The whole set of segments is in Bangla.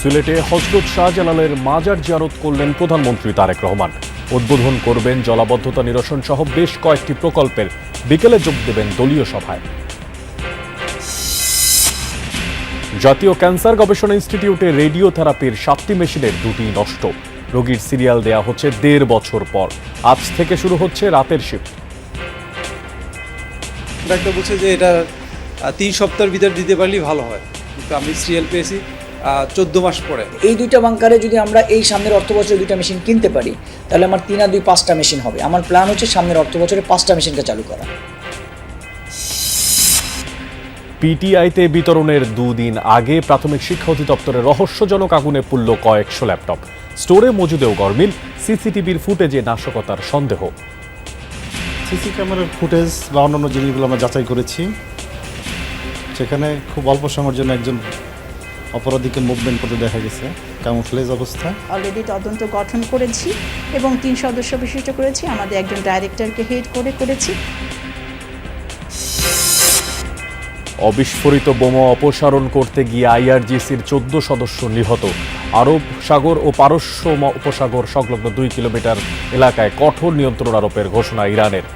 সিলেটে হযরত শাহজালালের মাজার জিয়ারত করলেন প্রধানমন্ত্রী তারেক রহমান। উদ্বোধন করবেন জলাবদ্ধতা নিরসন সহ বেশ কয়েকটি প্রকল্পের। বিকেলে যোগ দেবেন দলীয় সভায়। জাতীয় ক্যান্সার গবেষণা ইনস্টিটিউটে রেডিওথেরাপির 7টি মেশিনের 2টি নষ্ট। রোগীর সিরিয়াল দেয়া হচ্ছে 1.5 বছর পর। আজ থেকে শুরু হচ্ছে রাতের শিফট। ডাক্তার বলছে যে এটা 3 সপ্তাহের ভিতর দিতে পারলেই ভালো হয়, কিন্তু আমি সিরিয়াল পেয়েছি 14 মাস পরে। এই 2টা বাংকারে যদি আমরা এই সামনের অর্থ বছরে 2টা মেশিন কিনতে পারি, তাহলে আমার 3 আর 2 5টা মেশিন হবে। আমার প্ল্যান হচ্ছে সামনের অর্থ বছরে 5টা মেশিনকে চালু করা। পিটিআইতে বিতরণের 2 দিন আগে প্রাথমিক শিক্ষা অধিদপ্তরের রহস্যজনক আগুনে পুড়ল কয়েকশো ল্যাপটপ। স্টোরে মজুদেও গরমিল, সিসিটিভির ফুটেজে নাশকতার সন্দেহ। সিসি ক্যামেরার ফুটেজ বা অন্যান্য জিনিসগুলো আমরা যাচাই করেছি। সেখানে খুব অল্প সময়ের জন্য একজন অপরাধীকে মুভমেন্ট করতে দেখা গেছে, ক্যামোফ্লেজ অবস্থা। অলরেডি তদন্ত গঠন করেছি এবং 3 সদস্য বিশিষ্ট করেছি। আমাদের একজন ডাইরেক্টরকে হেড করেছি। অবিস্ফোরিত বোমা অপসারণ করতে গিয়ে আইআরজিসির 14 সদস্য নিহত। আরব সাগর ও পারস্য উপসাগর সংলগ্ন 2 কিলোমিটার এলাকায় কঠোর নিয়ন্ত্রণ আরোপের ঘোষণা ইরানের।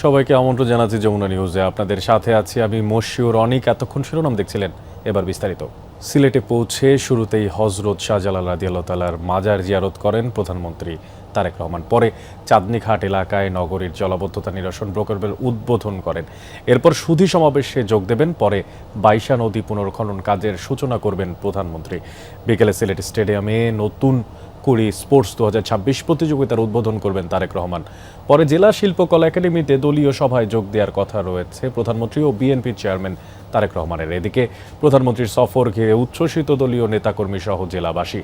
সবাইকে আমন্ত্রণ জানাচ্ছি যমুনা নিউজে। আপনাদের সাথে আছি আমি মশিউর অনিক। এতক্ষণ শিরোনাম দেখছিলেন, এবার বিস্তারিত। সিলেটে পৌঁছে শুরুতেই হযরত শাহজালাল রাদিয়াল্লাহু তাআলার মাজার জিয়ারত করেন প্রধানমন্ত্রী তারেক রহমান। পরে চাঁদনীঘাট এলাকায় নগরীর জলাবদ্ধতা নিরসন প্রকল্পের উদ্বোধন করেন। এরপর সুধী সমাবেশে যোগ দেবেন। পরে বাইশা নদী পুনর্খনন কাজের সূচনা করবেন প্রধানমন্ত্রী। বিকেলে সিলেট স্টেডিয়ামে নতুন কুড়ি স্পোর্টস 2026 প্রতিযোগিতার উদ্বোধন করবেন তারেক রহমান। পরে জেলা শিল্পকলা একাডেমিতে দলীয় সভায় যোগ দেওয়ার কথা রয়েছে প্রধানমন্ত্রী ও বিএনপির চেয়ারম্যান তারেক রহমানের। এদিকে প্রধানমন্ত্রীর সফর ঘিরে উচ্ছ্বসিত দলীয় নেতাকর্মী সহ জেলাবাসী।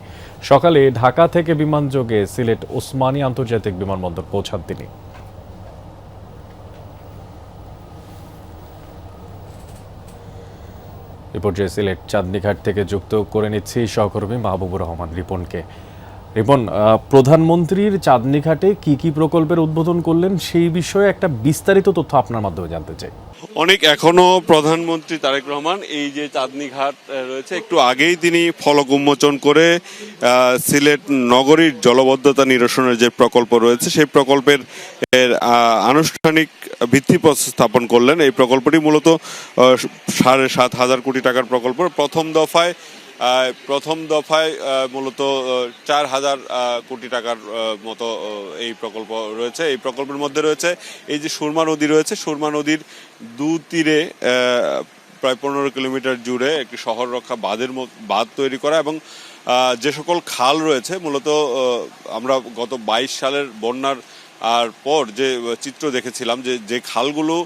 সকালে ঢাকা থেকে বিমানযোগে সিলেট ওসমানী আন্তর্জাতিক বিমানবন্দর পৌঁছান তিনি। এ পর্যায়ে সিলেট চাঁদনীঘাট থেকে যুক্ত করে নিচ্ছি সহকর্মী মাহবুবুর রহমান রিপনকে। রিপন, প্রধানমন্ত্রীর চাঁদনীঘাটে কি কি প্রকল্পের উদ্বোধন করলেন সেই বিষয়ে একটা বিস্তারিত তথ্য আপনার মাধ্যমে জানতে চাই। অনেক এখনো প্রধানমন্ত্রী তারেক রহমান এই যে চাঁদনীঘাট রয়েছে, একটু আগেই তিনি ফলক উন্মোচন করে সিলেট নগরীর জলবদ্ধতা নিরসনের যে প্রকল্প রয়েছে সেই প্রকল্পের আনুষ্ঠানিক ভিত্তিপ্রস্তর স্থাপন করলেন। এই প্রকল্পটি মূলত 7,500 কোটি টাকার প্রকল্প। প্রথম দফায় মূলত 4,000 কোটি টাকার মতো এই প্রকল্প রয়েছে। এই প্রকল্পের মধ্যে রয়েছে এই যে সুরমা নদী রয়েছে, সুরমা নদীর তীরে প্রায় 15 কিলোমিটার জুড়ে একটি শহর রক্ষা বাঁধ তৈরি করা এবং যে সকল খাল রয়েছে, মূলত আমরা গত 22 সালের বন্যার পর যে চিত্র দেখেছিলাম যে খালগুলো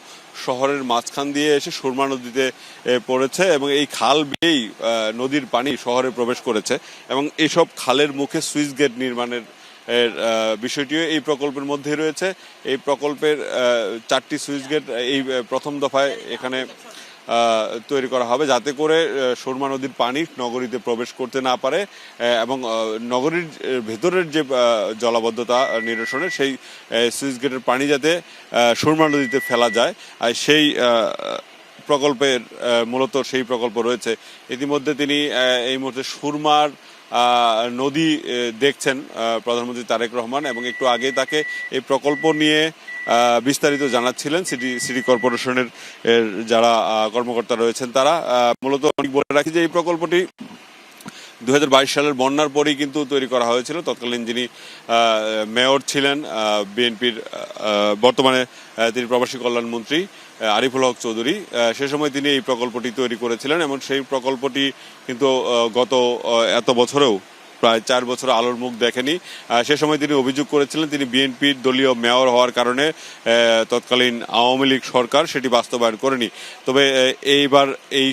শহরের মাঝখান দিয়ে এসে সুরমা নদীতে পড়েছে এবং এই খাল বেয়েই নদীর পানি শহরে প্রবেশ করেছে এবং এইসব খালের মুখে সুইচ গেট নির্মাণের বিষয়টিও এই প্রকল্পের মধ্যে রয়েছে। এই প্রকল্পের 4টি সুইচ গেট এই প্রথম দফায় এখানে তৈরি করা হবে, যাতে করে সুরমা নদীর পানি নগরীতে প্রবেশ করতে না পারে এবং নগরীর ভেতরের যে জলাবদ্ধতা নিরসনের সেই সুইচ গেটের পানি যাতে সুরমা নদীতে ফেলা যায়, আর সেই প্রকল্পের মূলত সেই প্রকল্প রয়েছে। ইতিমধ্যে তিনি এই মুহূর্তে সুরমার নদী দেখছেন প্রধানমন্ত্রী তারেক রহমান এবং একটু আগে তাকে এই প্রকল্প নিয়ে বিস্তারিত জানাচ্ছিলেন সিটি কর্পোরেশনের যারা কর্মকর্তা রয়েছেন তারা। মূলত বলে রাখি যে এই প্রকল্পটি 2022 সালের বন্যার পরেই কিন্তু তৈরি করা হয়েছিল। তৎকালীন যিনি মেয়র ছিলেন বিএনপির, বর্তমানে তিনি প্রবাসী কল্যাণ মন্ত্রী আরিফুল হক চৌধুরী, সে সময় তিনি এই প্রকল্পটি তৈরি করেছিলেন এবং সেই প্রকল্পটি কিন্তু গত এত বছরেও প্রায় 4 বছর আলোর মুখ দেখেনি। সে সময় তিনি অভিযোগ করেছিলেন তিনি বিএনপির দলীয় মেয়র হওয়ার কারণে তৎকালীন আওয়ামী লীগ সরকার সেটি বাস্তবায়ন করেনি। তবে এইবার এই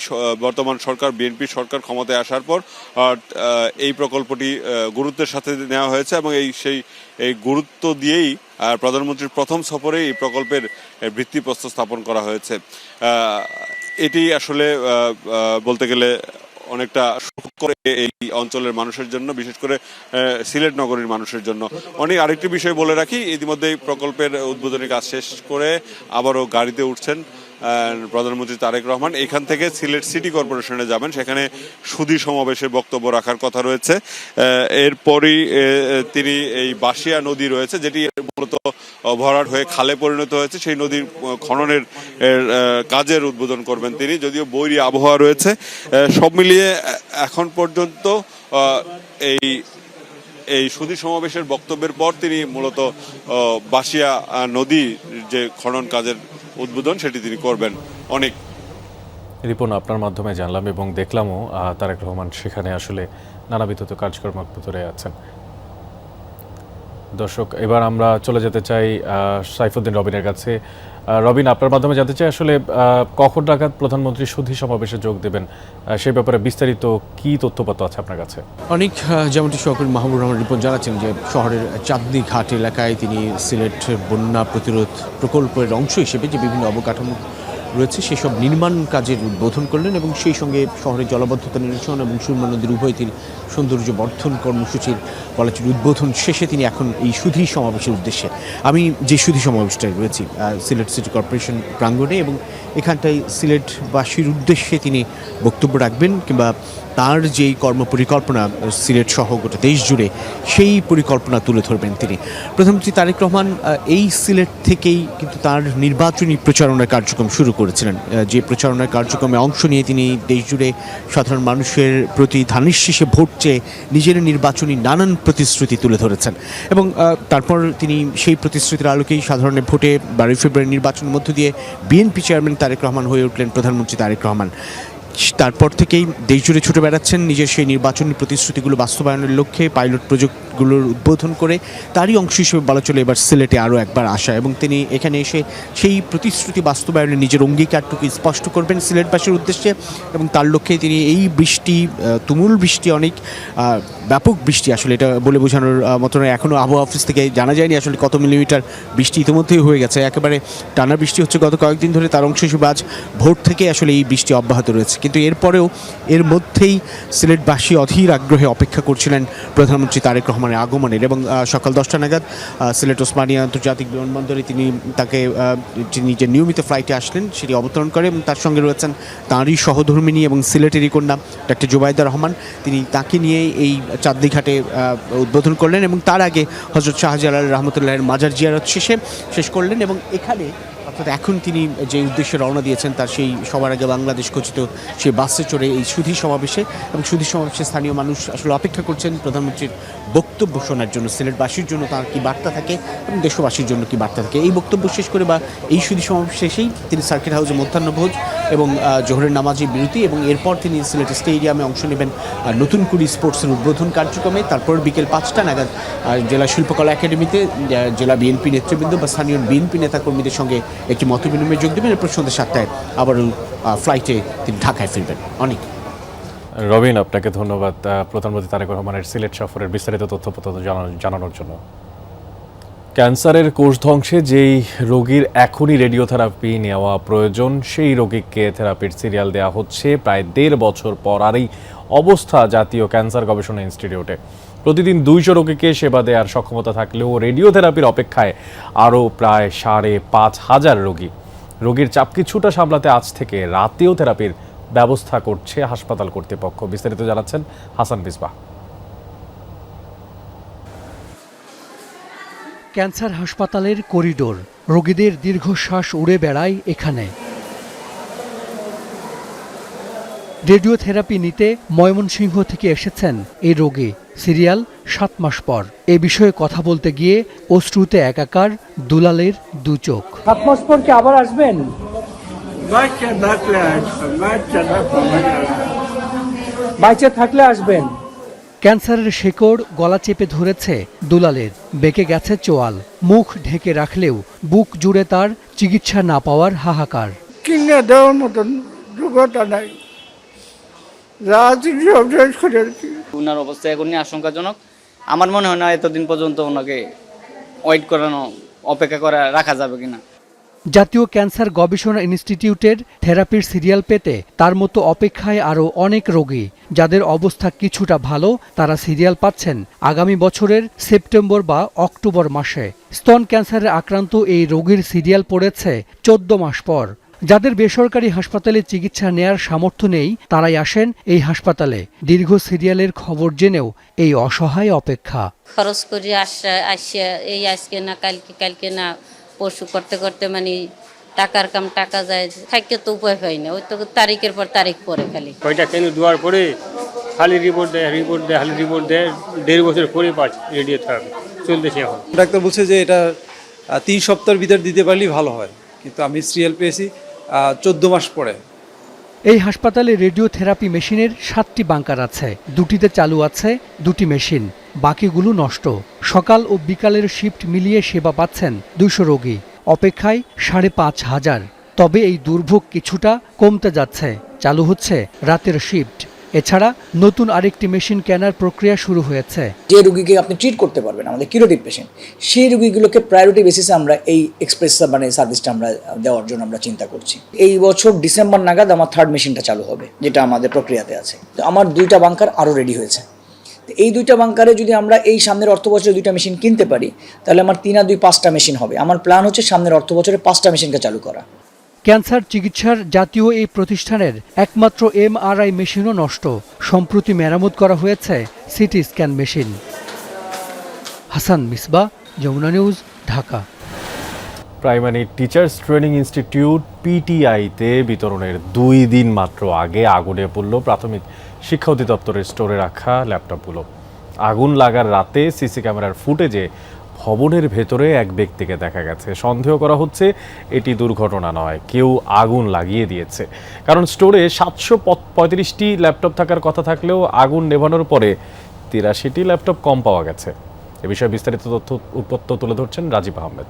বর্তমান সরকার বিএনপি সরকার ক্ষমতায় আসার পর এই প্রকল্পটি গুরুত্বের সাথে নেওয়া হয়েছে এবং এই গুরুত্ব দিয়েই প্রধানমন্ত্রীর প্রথম সফরে এই প্রকল্পের ভিত্তিপ্রস্তর স্থাপন করা হয়েছে। এটি আসলে বলতে গেলে অনেকটা সুখ করে এই অঞ্চলের মানুষের জন্য, বিশেষ করে সিলেট নগরীর মানুষের জন্য। আরেকটি বিষয় বলে রাখি, ইতিমধ্যে এই প্রকল্পের উদ্বোধনী কাজ শেষ করে আবারও গাড়িতে উঠছেন প্রধানমন্ত্রী তারেক রহমান। এখান থেকে সিলেট সিটি কর্পোরেশনে যাবেন, সেখানে সুধী সমাবেশে বক্তব্য রাখার কথা রয়েছে। এরপরই তিনি এই বাসিয়া নদী রয়েছে, যেটি মূলত ভরাট হয়ে খালে পরিণত হয়েছে, সেই নদীর খননের কাজের উদ্বোধন করবেন তিনি। যদিও বৈরী আবহাওয়া রয়েছে, সব মিলিয়ে এখন পর্যন্ত এই সুধী সমাবেশের বক্তব্যের পর তিনি মূলত বাসিয়া নদী যে খনন কাজের উদ্বোধন সেটি তিনি করবেন। অনেক রিপন আপনার মাধ্যমে জানলাম এবং দেখলামও তারেক রহমান সেখানে আসলে নানাবিধ কার্যক্রম ধরে আছেন। দর্শক, এবার আমরা চলে যেতে চাই সাইফুদ্দিন রবিনের কাছে। রবিন, আপনার মাধ্যমে জানতে চাই আসলে কখন নাগাদ প্রধানমন্ত্রী সুধী সমাবেশে যোগ দেবেন, সেই ব্যাপারে বিস্তারিত কি তথ্যপত্র আছে আপনার কাছে? অনেক যেমনটি সহকারী মাহবুবুর রহমান রিপন জানাচ্ছেন যে শহরের চাঁদনী ঘাট এলাকায় তিনি সিলেট বন্যা প্রতিরোধ প্রকল্পের অংশ হিসেবে যে বিভিন্ন অবকাঠামো রয়েছে সেসব নির্মাণ কাজের উদ্বোধন করলেন এবং সেই সঙ্গে শহরের জলাবদ্ধতা নিরসন এবং সুরমা নদীর উভয় তীর সৌন্দর্য বর্ধন কর্মসূচির কলেজের উদ্বোধন শেষে তিনি এখন এই সুধী সমাবেশের উদ্দেশ্যে, আমি যে সুধী সমাবেশটায় রয়েছি সিলেট সিটি কর্পোরেশন প্রাঙ্গণে, এবং এখানটায় সিলেটবাসীর উদ্দেশ্যে তিনি বক্তব্য রাখবেন কিংবা তার যেই কর্মপরিকল্পনা সিলেট সহ গোটা দেশ জুড়ে সেই পরিকল্পনা তুলে ধরবেন তিনি। প্রধানমন্ত্রী তারেক রহমান এই সিলেট থেকেই কিন্তু তার নির্বাচনী প্রচারণার কার্যক্রম শুরু করেছিলেন, যে প্রচারণার কার্যক্রমে অংশ নিয়ে তিনি দেশ জুড়ে সাধারণ মানুষের প্রতি ধানের শীষে ভোট চেয়ে নিজের নির্বাচনী নানান প্রতিশ্রুতি তুলে ধরেছেন এবং তারপর তিনি সেই প্রতিশ্রুতির আলোকেই সাধারণের ভোটে 12 ফেব্রুয়ারি নির্বাচনের মধ্য দিয়ে বিএনপি চেয়ারম্যান তারেক রহমান হয়ে উঠলেন প্রধানমন্ত্রী তারেক রহমান। তারপর থেকেই দেশ জুড়ে ছুটে বেড়াচ্ছেন নিজের সেই নির্বাচনী প্রতিশ্রুতিগুলো বাস্তবায়নের লক্ষ্যে, পাইলট প্রজেক্টগুলোর উদ্বোধন করে তারই অংশ হিসেবে বলা চলে এবার সিলেটে আরও একবার আসা এবং তিনি এখানে এসে সেই প্রতিশ্রুতি বাস্তবায়নে নিজের অঙ্গীকারটুকু স্পষ্ট করবেন সিলেটবাসীর উদ্দেশ্যে এবং তার লক্ষ্যে তিনি এই বৃষ্টি, তুমুল বৃষ্টি, অনেক ব্যাপক বৃষ্টি, আসলে এটা বলে বোঝানোর মতো নয়, এখনও আবহাওয়া অফিস থেকে জানা যায়নি আসলে কত মিলিমিটার বৃষ্টি ইতিমধ্যেই হয়ে গেছে, একেবারে টানা বৃষ্টি হচ্ছে গত কয়েকদিন ধরে, তার অংশ হিসেবে আজ ভোর থেকে আসলে এই বৃষ্টি অব্যাহত রয়েছে। কিন্তু এরপরেও এর মধ্যেই সিলেটবাসী অধীর আগ্রহে অপেক্ষা করছিলেন প্রধানমন্ত্রী তারেক রহমানের আগমনের এবং সকাল 10টা নাগাদ সিলেট ওসমানিয়া আন্তর্জাতিক বিমানবন্দরে তিনি যে নিয়মিত ফ্লাইটে আসলেন সেটি অবতরণ করে এবং তার সঙ্গে রয়েছেন তাঁরই সহধর্মিনী এবং সিলেটেরই কন্যা ডক্টর জুবাইদা রহমান, তিনি তাকে নিয়ে এই চাঁদনী ঘাটে উদ্বোধন করলেন এবং তার আগে হযরত শাহজালাল রহমতুল্লাহের মাজার জিয়ারত শেষ করলেন এবং এখানে অর্থাৎ এখন তিনি যে উদ্দেশ্যে রওনা দিয়েছেন তার সেই সবার আগে বাংলাদেশ খচিত সেই বাসে চড়ে এই সুধী সমাবেশে, এবং সুধী সমাবেশে স্থানীয় মানুষ আসলে অপেক্ষা করছেন প্রধানমন্ত্রীর বক্তব্য শোনার জন্য, সিলেটবাসীর জন্য তার কী বার্তা থাকে এবং দেশবাসীর জন্য কী বার্তা থাকে। এই বক্তব্য শেষ করে বা এই সুধী সমাবেশ শেষেই তিনি সার্কিট হাউসে মধ্যাহ্নভোজ এবং জোহরের নামাজের বিরতি এবং এরপর তিনি সিলেট স্টেডিয়ামে অংশ নেবেন নতুন কুড়ি স্পোর্টসের উদ্বোধন কার্যক্রমে। তারপর বিকেল 5টা নাগাদ জেলা শিল্পকলা একাডেমিতে জেলা বিএনপি নেতৃবৃন্দ বা স্থানীয় বিএনপি নেতাকর্মীদের সঙ্গে একটি মতবিনিময়ে যোগ দেবেন। এরপর সন্ধ্যা 7টায় আবারও ফ্লাইটে তিনি ঢাকায় ফিরবেন। অনেক রবিন, আপনাকে ধন্যবাদ প্রধানমন্ত্রী তারেক রহমানের সিলেট সফরের বিস্তারিত তথ্যপত্র জানানোর জন্য। ক্যান্সারের কোষ ধ্বংসে যেই রোগীর এখনই রেডিওথেরাপি নেওয়া প্রয়োজন সেই রোগীকে থেরাপির সিরিয়াল দেওয়া হচ্ছে প্রায় 1.5 বছর পর। আর এই অবস্থা জাতীয় ক্যান্সার গবেষণা ইনস্টিটিউটে। প্রতিদিন 200 রোগীকে সেবা দেওয়ার সক্ষমতা থাকলেও রেডিওথেরাপির অপেক্ষায় আরও প্রায় 5,500 রোগী। রোগীর চাপ কিছুটা সামলাতে আজ থেকে রাতেও থেরাপির ব্যবস্থা করছে হাসপাতাল কর্তৃপক্ষ। বিস্তারিত জানাচ্ছেন হাসান বিসবাহ। ক্যান্সার হাসপাতালের করিডোর, রোগীদের দীর্ঘশ্বাস উড়ে বেড়ায় এখানে। রেডিওথেরাপি নিতে ময়মনসিংহ থেকে এসেছেন এই রোগী, সিরিয়াল 7 মাস পর। এ বিষয়ে কথা বলতে গিয়ে অশ্রুতে একাকার দুলালের 2 চোখ। 7 মাস পর কি আবার আসবেন? বাচ্চা থাকলে আসবেন। ক্যান্সারের শেকড় গলা চেপে ধরেছে দুলালের, বেঁকে গেছে চোয়াল, মুখ ঢেকে রাখলেও বুক জুড়ে তার চিকিৎসা না পাওয়ার হাহাকার। কিনে দেওয়ার মতন যোগ্যতা নাই, যা চিকিৎসা শেষ করেছি। ওনার অবস্থা এখন আশঙ্কাজনক। আমার মনে হয় না এতদিন পর্যন্ত ওনাকে ওয়েট করানো, অপেক্ষা করা রাখা যাবে কিনা। জাতীয় ক্যান্সার গবেষণা ইনস্টিটিউটের থেরাপির সিরিয়াল পেতে তার মতো অপেক্ষায় আরও অনেক রোগী। যাদের অবস্থা কিছুটা ভালো তারা সিরিয়াল পাচ্ছেন আগামী বছরের সেপ্টেম্বর বা অক্টোবর মাসে। স্তন ক্যান্সারে আক্রান্ত এই রোগীর সিরিয়াল পড়েছে 14 মাস পর। যাদের বেসরকারি হাসপাতালে চিকিৎসা নেয়ার সামর্থ্য নেই তারাই আসেন এই হাসপাতালে। দীর্ঘ সিরিয়ালের খবর জেনেও এই অসহায় অপেক্ষা। খরচ করি আসিয়া এই আজকে না কালকে না পশু করতে করতে মানে টাকার কাম টাকা যায়, থাকতে তো উপায় পাই না। ওই তো তারিখের পর তারিখ পরে খালি কয়টা কেন দেওয়ার পরে খালি রিপোর্ট দেয় খালি রিপোর্ট দেয়। 1.5 বছর পরে রেডিও থাকবে চলতেছে। এখন ডাক্তার বলছে যে এটা 3 সপ্তাহের ভিতর দিতে পারলেই ভালো হয়, কিন্তু আমি সিরিয়াল পেয়েছি 14 মাস পরে। এই হাসপাতালে রেডিওথেরাপি মেশিনের 7টি বাঙ্কার আছে, 2টিতে চালু আছে 2টি মেশিন, বাকিগুলো নষ্ট। সকাল ও বিকালের শিফট মিলিয়ে সেবা পাচ্ছেন 200 রোগী, অপেক্ষায় 5,500। তবে এই দুর্ভোগ কিছুটা কমতে যাচ্ছে, চালু হচ্ছে রাতের শিফট। এছাড়া নতুন আরেকটি মেশিন কেনার প্রক্রিয়া শুরু হয়েছে। যে রোগীকে আপনি ট্রিট করতে পারবেন, আমাদের কিউরেটিভ পেশেন্ট, সেই রোগীগুলোকে প্রায়োরিটি বেসিসে আমরা এই এক্সপ্রেস সার্ভিসটা আমরা দেওয়ার জন্য আমরা চিন্তা করছি। এই বছর ডিসেম্বর নাগাদ আমার 3rd মেশিনটা চালু হবে, যেটা আমাদের প্রক্রিয়াতে আছে। তো আমার 2টা বাঙ্কার আরও রেডি হয়েছে। তো এই 2টা বাঙ্কারে যদি আমরা এই সামনের অর্থ বছরে 2টা মেশিন কিনতে পারি তাহলে আমার 3 আর 2 5টা মেশিন হবে। আমার প্ল্যান হচ্ছে সামনের অর্থ বছরে 5টা মেশিনকে চালু করা। ক্যান্সার চিকিৎসার জাতীয় এই প্রতিষ্ঠানের একমাত্র এমআরআই মেশিনও নষ্ট। সম্প্রতি মেরামত করা হয়েছে CT scan machine. Hasan Misba, Jamuna news, Dhaka. Primary teachers training institute পিটিআইতে বিতরণের 2 দিন মাত্র আগে আগুনে পড়ল প্রাথমিক শিক্ষা অধিদপ্তরের স্টোরে রাখা ল্যাপটপগুলো। আগুন লাগার রাতে সিসি ক্যামেরার ফুটেজে ভবনের ভেতরে এক ব্যক্তিকে দেখা গেছে। সন্দেহ করা হচ্ছে এটি দুর্ঘটনা নয়, কেউ আগুন লাগিয়ে দিয়েছে। কারণ স্টোরে 735টি ল্যাপটপ থাকার কথা থাকলেও আগুন নেভানোর পরে 83টি ল্যাপটপ কম পাওয়া গেছে। এ বিষয়ে বিস্তারিত তথ্য তুলে ধরছেন রাজীব আহমেদ।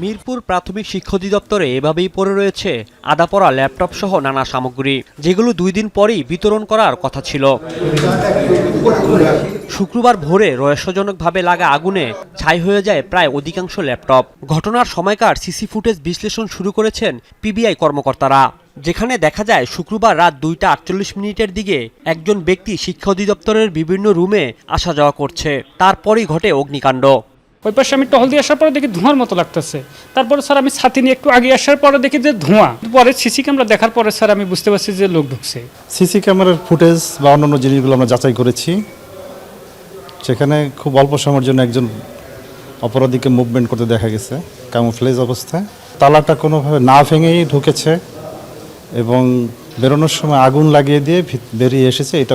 মিরপুর প্রাথমিক শিক্ষা অধিদপ্তরে এভাবেই পড়ে রয়েছে আদাপড়া ল্যাপটপ সহ নানা সামগ্রী, যেগুলো 2 দিন পরেই বিতরণ করার কথা ছিল। শুক্রবার ভোরে রহস্যজনকভাবে লাগা আগুনে ছাই হয়ে যায় প্রায় অধিকাংশ ল্যাপটপ। ঘটনার সময়কার সিসি ফুটেজ বিশ্লেষণ শুরু করেছেন পিবিআই কর্মকর্তারা, যেখানে দেখা যায় শুক্রবার রাত 2:48 দিকে একজন ব্যক্তি শিক্ষা অধিদপ্তরের বিভিন্ন রুমে আসা যাওয়া করছে। তারপরই ঘটে অগ্নিকাণ্ড। ওই পাশে আমি টহল দিয়ে আসার পরে দেখি ধোঁয়ার মতো লাগতেছে। তারপরে স্যার আমি ছাতি নিয়ে একটু আগে আসার পরে দেখি যে ধোঁয়া। পরে সিসি ক্যামেরা দেখার পরে স্যার আমি বুঝতে পারছি যে লোক ঢুকছে। সিসি ক্যামেরার ফুটেজ বা অন্যান্য জিনিসগুলো আমরা যাচাই করেছি। সেখানে খুব অল্প সময়ের জন্য একজন অপরাধীকে মুভমেন্ট করতে দেখা গেছে ক্যামোফ্লেজ অবস্থায়। তালাটা কোনোভাবে না ভেঙেই ঢুকেছে এবং বেরোনোর সময় আগুন লাগিয়ে দিয়ে বেরিয়ে এসেছে, এটা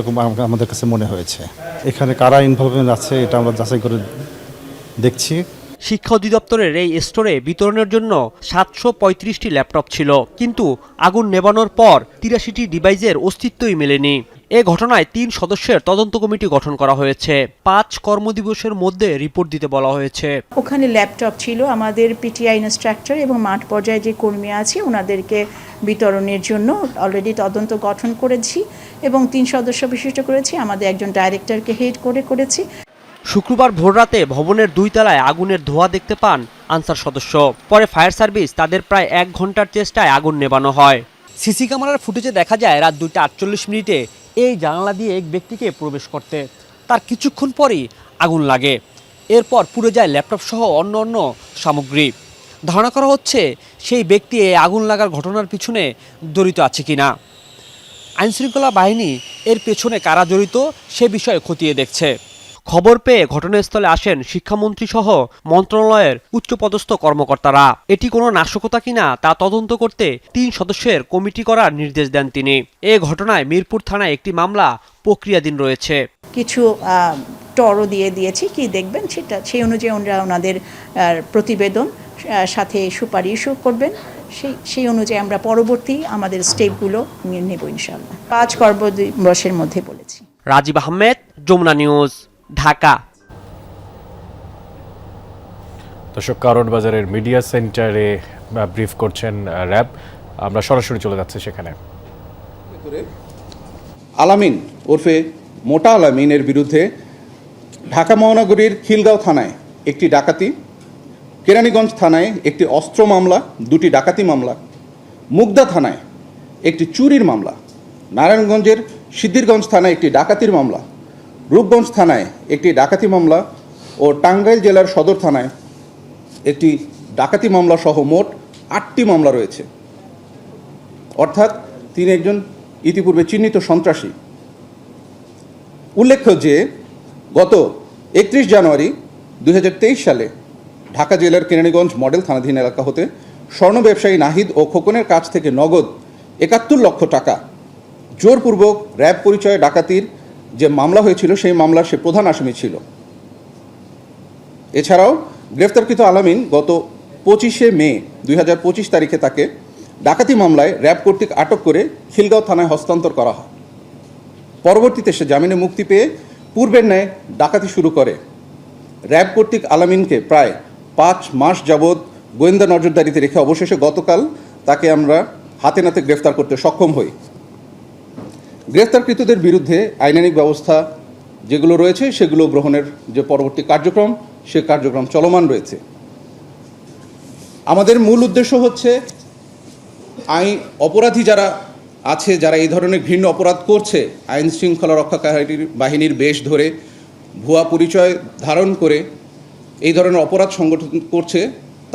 আমাদের কাছে মনে হয়েছে। এখানে কারা ইনভলভমেন্ট আছে এটা আমরা যাচাই করে দেখছি। শিক্ষা অধিদপ্তরের এই স্টোরে বিতরণের জন্য 735টি ল্যাপটপ ছিল, কিন্তু আগুন নেভানোর পর 83টি ডিভাইসের অস্তিত্বই মেলেনি। এ ঘটনায় 3 সদস্যের তদন্ত কমিটি গঠন করা হয়েছে। 5 কর্মদিবসের মধ্যে রিপোর্ট দিতে বলা হয়েছে। ওখানে ল্যাপটপ ছিল, আমাদের পিটিআই ইনস্ট্রাক্টর এবং মাঠ পর্যায়ে যে কর্মী আছে ওনাদেরকে বিতরণের জন্য অলরেডি তদন্ত গঠন করেছি এবং 3 সদস্য বিশিষ্ট করেছি। আমাদের একজন ডাইরেক্টরকে হেড করেছি। শুক্রবার ভোররাতে ভবনের 2 তলায় আগুনের ধোঁয়া দেখতে পান আনসার সদস্য। পরে ফায়ার সার্ভিস তাদের প্রায় 1 ঘন্টার চেষ্টায় আগুন নেভানো হয়। সিসি ক্যামেরার ফুটেজে দেখা যায় রাত 2:48 এই জানালা দিয়ে এক ব্যক্তিকে প্রবেশ করতে। তার কিছুক্ষণ পরই আগুন লাগে। এরপর পুড়ে যায় ল্যাপটপ সহ অন্য সামগ্রী। ধারণা করা হচ্ছে সেই ব্যক্তি এই আগুন লাগার ঘটনার পিছনে জড়িত আছে কিনা। আইনশৃঙ্খলা বাহিনী এর পেছনে কারা জড়িত সে বিষয়ে খতিয়ে দেখছে। খবর পেয়ে ঘটনাস্থলে আসেন শিক্ষামন্ত্রী সহ মন্ত্রণালয়ের উচ্চপদস্থ কর্মকর্তারা। এটি কোনো নাশকতা কিনা তা তদন্ত করতে 3 সদস্যের কমিটি করার নির্দেশ দেন তিনি। এ ঘটনায় মিরপুর থানায় একটি মামলা প্রক্রিয়াধীন রয়েছে। কিছু টরও দিয়েছি, কি দেখবেন সেটা সেই অনুযায়ী ওনারা ওনাদের প্রতিবেদন সাথে সুপারিশও করবেন, সেই অনুযায়ী আমরা পরবর্তী আমাদের স্টেপগুলো নেব ইনশাআল্লাহ। 5 কর্মদিবসের মধ্যে বলেছি। রাজীব আহমেদ, যমুনা নিউজ, ঢাকা। দর্শক, কারণ বাজারের মিডিয়া সেন্টারে ব্রিফ করছেন র্যাব। আমরা সরাসরি চলে যাচ্ছি সেখানে। আলামিন ওরফে মোটা আলামিনের বিরুদ্ধে ঢাকা মহানগরীর খিলগাঁও থানায় একটি ডাকাতি, কেরানীগঞ্জ থানায় একটি অস্ত্র মামলা, 2টি ডাকাতি মামলা, মুগদা থানায় একটি চুরির মামলা, নারায়ণগঞ্জের সিদ্ধিরগঞ্জ থানায় একটি ডাকাতির মামলা, রূপগঞ্জ থানায় একটি ডাকাতি মামলা ও টাঙ্গাইল জেলার সদর থানায় একটি ডাকাতি মামলা সহ মোট 8টি মামলা রয়েছে। অর্থাৎ তিনি একজন ইতিপূর্বে চিহ্নিত সন্ত্রাসী। উল্লেখ্য যে গত 31 জানুয়ারি 2023 সালে ঢাকা জেলার কেরানীগঞ্জ মডেল থানাধীন এলাকা হতে স্বর্ণ ব্যবসায়ী নাহিদ ও খোকনের কাছ থেকে নগদ 71 লক্ষ টাকা জোরপূর্বক র্যাব পরিচয়ে ডাকাতির যে মামলা হয়েছিল সেই মামলার সে প্রধান আসামি ছিল। এছাড়াও গ্রেফতারকৃত আলামিন গত 25শে মে 2025 তারিখে তাকে ডাকাতি মামলায় র্যাব কর্তৃক আটক করে খিলগাঁও থানায় হস্তান্তর করা হয়। পরবর্তীতে সে জামিনে মুক্তি পেয়ে পূর্বের ন্যায় ডাকাতি শুরু করে। র্যাব কর্তৃক আলামিনকে প্রায় 5 মাস যাবৎ গোয়েন্দা নজরদারিতে রেখে অবশেষে গতকাল তাকে আমরা হাতে নাতে গ্রেফতার করতে সক্ষম হই। গ্রেফতারকৃতদের বিরুদ্ধে আইনানুগ ব্যবস্থা যেগুলো রয়েছে সেগুলো গ্রহণের যে পরবর্তী কার্যক্রম, সে কার্যক্রম চলমান রয়েছে। আমাদের মূল উদ্দেশ্য হচ্ছে অপরাধী যারা আছে, যারা এই ধরনের ঘৃণ্য অপরাধ করছে, আইন শৃঙ্খলা রক্ষাকারী বাহিনীর বেশ ধরে ভুয়া পরিচয় ধারণ করে এই ধরনের অপরাধ সংগঠন করছে,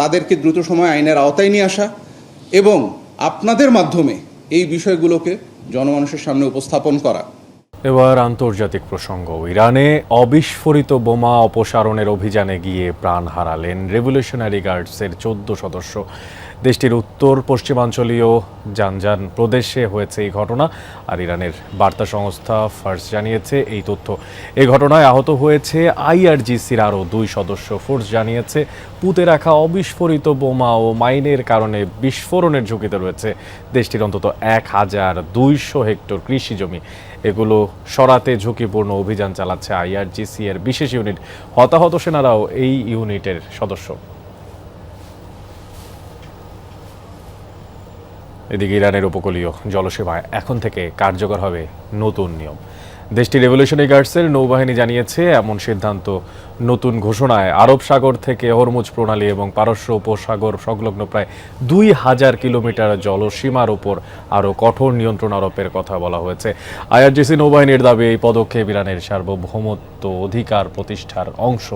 তাদেরকে দ্রুত সময়ে আইনের আওতায় নিয়ে আসা এবং আপনাদের মাধ্যমে এই বিষয়গুলোকে জনমানুষের সামনে উপস্থাপন করা। এবার আন্তর্জাতিক প্রসঙ্গ। ইরানে অবিস্ফোরিত বোমা অপসারণের অভিযানে গিয়ে প্রাণ হারালেন রেভলিউশনারি গার্ডসের 14 সদস্য। দেশটির উত্তর পশ্চিমাঞ্চলীয় জানজান প্রদেশে হয়েছে এই ঘটনা। আর ইরানের বার্তা সংস্থা ফার্স জানিয়েছে এই তথ্য। এই ঘটনায় আহত হয়েছে আইআরজিসির আরও 2 সদস্য। ফোর্স জানিয়েছে পুঁতে রাখা অবিস্ফোরিত বোমা ও মাইনের কারণে বিস্ফোরণের ঝুঁকিতে রয়েছে দেশটির অন্তত 1200 হেক্টর কৃষি জমি। এগুলো সরাতে ঝুঁকিপূর্ণ অভিযান চালাচ্ছে আইআরজিসি এর বিশেষ ইউনিট। হতাহত সেনারাও এই ইউনিটের সদস্য। এদিকে ইরানের উপকূলীয় জলসীমায় এখন থেকে কার্যকর হবে নতুন নিয়ম। দেশটির রেভলিউশনারি গার্ডসের নৌবাহিনী জানিয়েছে এমন সিদ্ধান্ত নতুন ঘোষণায় আরব সাগর থেকে হরমুজ প্রণালী এবং পারস্য উপসাগর সংলগ্ন প্রায় 2000 কিলোমিটার জলসীমার উপর আরও কঠোর নিয়ন্ত্রণ আরোপের কথা বলা হয়েছে। আইআরজিসি নৌবাহিনীর দাবি এই পদক্ষেপ ইরানের সার্বভৌমত্ব অধিকার প্রতিষ্ঠার অংশ।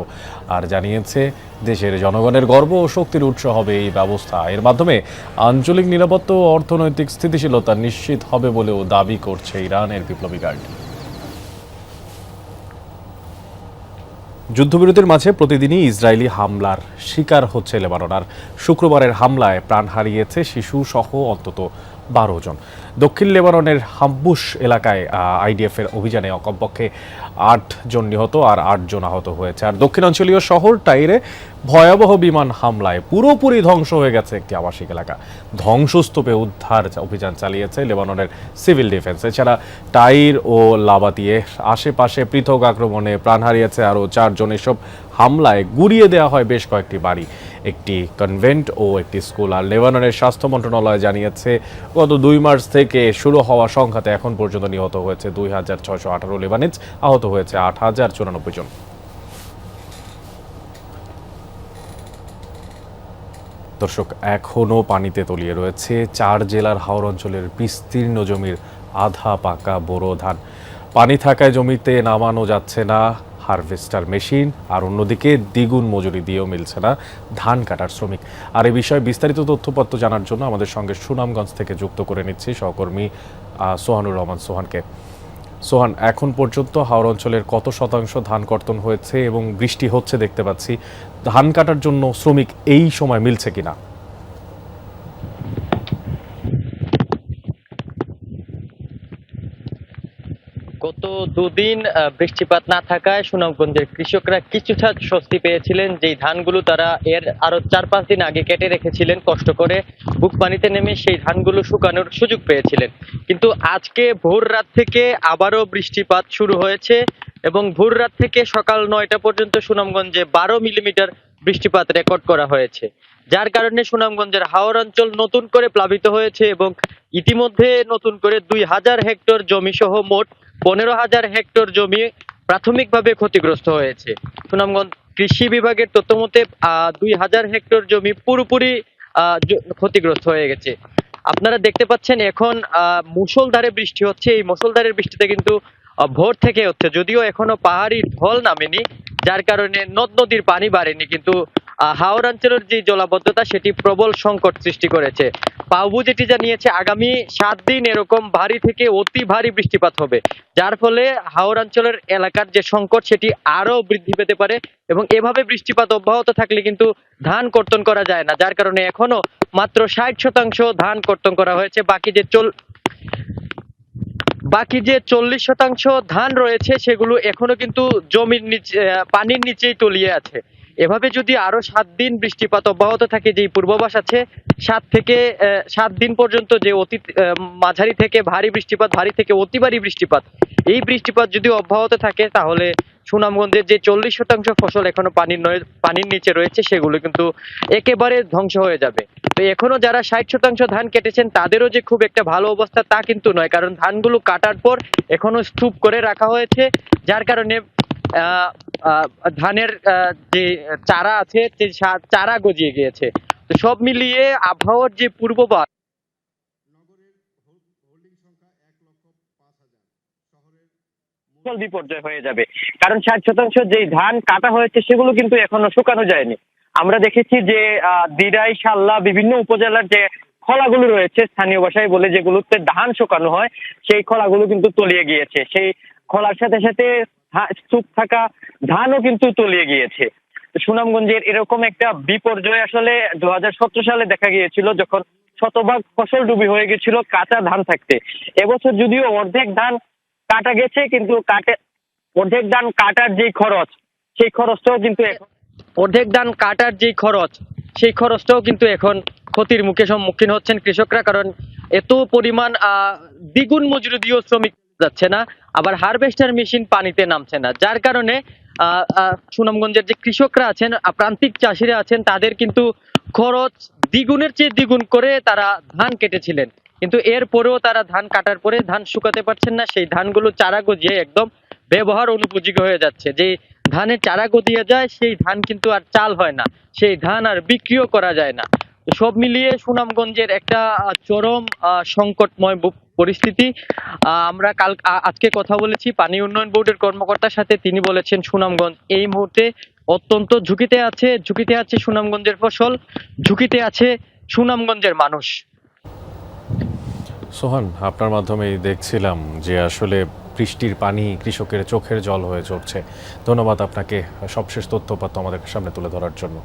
আর জানিয়েছে দেশের জনগণের গর্ব ও শক্তির উৎস হবে এই ব্যবস্থা। এর মাধ্যমে আঞ্চলিক নিরাপত্তা ও অর্থনৈতিক স্থিতিশীলতা নিশ্চিত হবে বলেও দাবি করছে ইরানের বিপ্লবী গার্ড। যুদ্ধবিরতির মাঝে প্রতিদিনই ইসরায়েলি হামলার শিকার হচ্ছে লেবানন। আর শুক্রবারের হামলায় প্রাণ হারিয়েছে শিশু সহ অন্তত 12 জন। দক্ষিণ লেবাননের হাম্বুশ এলাকায় আইডিএফ এর অভিযানে কমপক্ষে 8 জন নিহত আর 8 জন আহত হয়েছে। আর দক্ষিণাঞ্চলীয় শহর টাইরে ভয়াবহ বিমান হামলায় পুরোপুরি ধ্বংস হয়ে গেছে একটি আবাসিক এলাকা। ধ্বংসস্তূপে উদ্ধার অভিযান চালিয়েছে লেবাননের সিভিল ডিফেন্স। এছাড়া টাইর ও লাবাতিয়ে আশেপাশে পৃথক আক্রমণে প্রাণ হারিয়েছে আরও 4 জন। এসব হামলায় গুড়িয়ে দেওয়া হয় বেশ কয়েকটি বাড়ি, একটি কনভেন্ট ও একটি স্কুল। আর লেবাননের স্বাস্থ্য মন্ত্রণালয় জানিয়েছে গত 2 মার্চ থেকে শুরু হওয়া সংঘাতে এখন পর্যন্ত নিহত হয়েছে 2618 লেবানিজ, আহত হয়েছে 8094 জন। দর্শক, এখনও পানিতে তলিয়ে রয়েছে 4 জেলার হাওর অঞ্চলের বিস্তীর্ণ জমির আধা পাকা বোরো ধান। পানি থাকায় জমিতে নামানো যাচ্ছে না হারভেস্টার মেশিন, আর অন্যদিকে দ্বিগুণ মজুরি দিয়েও মিলছে না ধান কাটার শ্রমিক। আর এই বিষয়ে বিস্তারিত তথ্যপত্র জানার জন্য আমাদের সঙ্গে সুনামগঞ্জ থেকে যুক্ত করে নিচ্ছি সহকর্মী সোহানুর রহমান সোহানকে। সোহান, এখন পর্যন্ত হাওর অঞ্চলের কত শতাংশ ধান কর্তন হয়েছে এবং বৃষ্টি হচ্ছে দেখতে পাচ্ছি, ধান কাটার জন্য শ্রমিক এই সময় মিলছে কিনা? গত দুদিন বৃষ্টিপাত না থাকায় সুনামগঞ্জের কৃষকরা কিছুটা স্বস্তি পেয়েছিলেন, যেই ধানগুলো তারা এর আরো 4-5 দিন আগে কেটে রেখেছিলেন কষ্ট করে, বুক পানিতে নেমে সেই ধানগুলো শুকানোর সুযোগ পেয়েছিলেন। কিন্তু আজকে ভোর রাত থেকে আবারও বৃষ্টিপাত শুরু হয়েছে এবং ভোর রাত থেকে সকাল 9টা পর্যন্ত সুনামগঞ্জে 12 মিলিমিটার বৃষ্টিপাত রেকর্ড করা হয়েছে, যার কারণে সুনামগঞ্জের হাওর অঞ্চল নতুন করে প্লাবিত হয়েছে এবং ইতিমধ্যে নতুন করে 2000 হেক্টর জমি সহ মোট 15,000 হেক্টর জমি প্রাথমিকভাবে ক্ষতিগ্রস্ত হয়েছে। সুনামগঞ্জ কৃষি বিভাগের তথ্য মতে 2000 হেক্টর জমি পুরোপুরি ক্ষতিগ্রস্ত হয়ে গেছে। আপনারা দেখতে পাচ্ছেন এখন মুষলধারে বৃষ্টি হচ্ছে। এই মুষলধারের বৃষ্টিতে কিন্তু ভোর থেকে হচ্ছে, যদিও এখনো পাহাড়ি ঢল নামেনি, যার কারণে নদ নদীর পানি বাড়েনি, কিন্তু হাওর অঞ্চলের যে জলাবদ্ধতা সেটি প্রবল সংকট সৃষ্টি করেছে। পাউবু যেটি জানিয়েছে আগামী 7 দিন এরকম ভারী থেকে অতি ভারী বৃষ্টিপাত হবে, যার ফলে হাওর অঞ্চলের এলাকার যে সংকট সেটি আরো বৃদ্ধি পেতে পারে এবং এভাবে বৃষ্টিপাত অব্যাহত থাকলে কিন্তু ধান কর্তন করা যায় না, যার কারণে এখনো মাত্র 60% ধান কর্তন করা হয়েছে। বাকি যে 40% ধান রয়েছে সেগুলো এখনো কিন্তু জমির নিচে পানির নিচেই তলিয়ে আছে। এভাবে যদি আরো 7 দিন বৃষ্টিপাত অব্যাহত থাকে, যেই পূর্বাভাস আছে 7 দিন পর্যন্ত যে অতি মাঝারি থেকে ভারী বৃষ্টিপাত, ভারী থেকে অতি ভারী বৃষ্টিপাত, এই বৃষ্টিপাত যদি অব্যাহত থাকে তাহলে সুনামগঞ্জের যে 40% ফসল এখনো পানির নিচে রয়েছে সেগুলো কিন্তু একেবারে ধ্বংস হয়ে যাবে। তো এখনো যারা 60% ধান কেটেছেন তাদেরও যে খুব একটা ভালো অবস্থা তা কিন্তু নয়, কারণ ধানগুলো কাটার পর এখনো স্তূপ করে রাখা হয়েছে, যার কারণে ধানের যে চারা আছে সেই চারা গজিয়ে গিয়েছে। তো সব মিলিয়ে আবহাওয়ার যে পূর্বাভাস, বিপর্যয় হয়ে যাবে, কারণ 60% যেই ধান কাটা হয়েছে সেগুলো কিন্তু এখনো শুকানো যায়নি। আমরা দেখেছি যে দিরাই, শাল্লা বিভিন্ন উপজেলার যে খলাগুলো রয়েছে, স্থানীয় ভাষায় বলে যেগুলোতে ধান শুকানো হয়, সেই খলাগুলো কিন্তু তলিয়ে গিয়েছে। সেই খলার সাথে সাথে স্তূপ থাকা ধানও কিন্তু তলিয়ে গিয়েছে। সুনামগঞ্জের এরকম একটা বিপর্যয় আসলে 2017 সালে দেখা গিয়েছিল, যখন শতভাগ ফসল ডুবি হয়ে গেছিল কাঁচা ধান থাকতে। এবছর যদিও অর্ধেক ধান কাটা গেছে, কিন্তু অর্ধেক ধান কাটার যেই খরচ সেই খরচটাও কিন্তু সেই খরচটাও কিন্তু এখন ক্ষতির মুখে সম্মুখীন হচ্ছেন কৃষকরা, কারণ এত পরিমাণ দ্বিগুণ মজুরি দিয়েও শ্রমিক যাচ্ছে না, আবার হারভেস্টার মেশিন পানিতে নামছে না, যার কারণে সুনামগঞ্জের যে কৃষকরা আছেন, প্রান্তিক চাষিরা আছেন, তাদের কিন্তু খরচ দ্বিগুণের চেয়ে দ্বিগুণ করে তারা ধান কেটেছিলেন, কিন্তু এরপরেও তারা ধান কাটার পরে ধান শুকাতে পারছেন না। সেই ধানগুলো চারা গজিয়ে একদম ব্যবহার অনুপযোগী হয়ে যাচ্ছে। যে ধানের চারা গজিয়ে যায় সেই ধান কিন্তু আর চাল হয় না, সেই ধান আর বিক্রিও করা যায় না। সব মিলিয়ে সুনামগঞ্জের একটা চরম সংকটময় পরিস্থিতি। আমরা আজকে কথা বলেছি পানি উন্নয়ন বোর্ডের কর্মকর্তার সাথে, তিনি বলেছেন সুনামগঞ্জ এই মুহূর্তে অত্যন্ত ঝুঁকিতে আছে সুনামগঞ্জের ফসল, ঝুঁকিতে আছে সুনামগঞ্জের মানুষ। সোহান, আপনার মাধ্যমেই দেখছিলাম যে আসলে বৃষ্টির পানি কৃষকের চোখের জল হয়ে চলছে। ধন্যবাদ আপনাকে সবশেষ তথ্যপাত্র আমাদের সামনে তুলে ধরার জন্য।